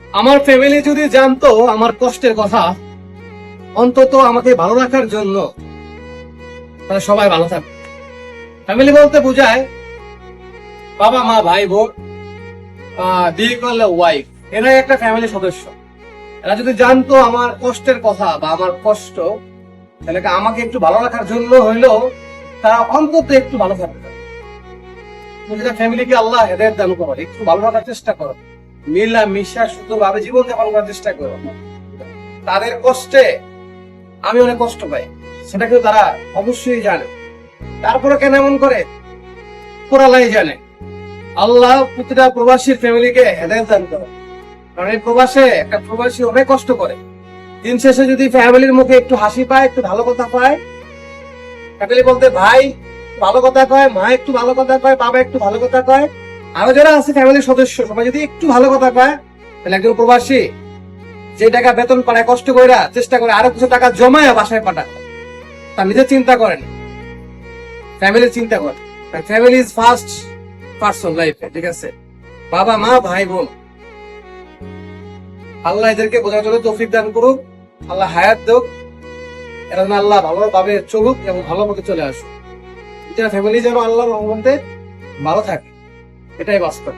আমার ফ্যামিলি যদি জানতো আমার কষ্টের কথা, অন্তত আমাকে ভালো রাখার জন্য, তাহলে সবাই ভালো থাকবে। ফ্যামিলি বলতে বোঝায় বাবা মা ভাই বোন, বিয়ে করলে ওয়াইফ, এরাই একটা ফ্যামিলি সদস্য। এরা যদি জানতো আমার কষ্টের কথা বা আমার কষ্ট, তাহলে আমাকে একটু ভালো রাখার জন্য হইলেও তারা অন্তত একটু ভালো থাকবে। ফ্যামিলিকে আল্লাহ হেদায়েত দান করো, একটু ভালো রাখার চেষ্টা করো, মিলা মিশা শুদ্ধভাবে জীবন যাপন করার চেষ্টা করো। তাদের কষ্টে আমি অনেক কষ্ট পাই, সেটা কিন্তু তারা অবশ্যই জানে। তারপরে কেন এমন করে পুরালাই জানে। আল্লাহ প্রতিটা প্রবাসীর ফ্যামিলিকে হেদায়েত দান করে, কারণ এই প্রবাসে একটা প্রবাসী অনেক কষ্ট করে। দিন শেষে যদি ফ্যামিলির মুখে একটু হাসি পায়, একটু ভালো কথা পায়, ফ্যামিলি বলতে ভাই ভালো কথা কয়, মা একটু ভালো কথা কয়, বাবা একটু ভালো কথা কয়, আরো যারা আছে ফ্যামিলির সদস্য সবাই যদি একটু ভালো কথা কয়, তাহলে একজন প্রবাসী যে টাকা বেতন পায় কষ্ট করে চেষ্টা করে আরো কিছু টাকা জমায় বাসায় পাঠায়। তার নিজের চিন্তা করেন, ফ্যামিলির চিন্তা করেন। ফ্যামিলি ইজ ফার্স্ট পার্সন লাইফে, ঠিক আছে? বাবা মা ভাই বোন, আল্লাহ এদেরকে বোঝার জন্য তৌফিক দান করুক, আল্লাহ হায়াত দেখ, এরা যেন আল্লাহ ভালোভাবে চলুক এবং ভালো মতো চলে আসুক। ফ্যামিলি যেন আল্লাহর রহমতে ভালো থাকে, এটাই বাস্তব।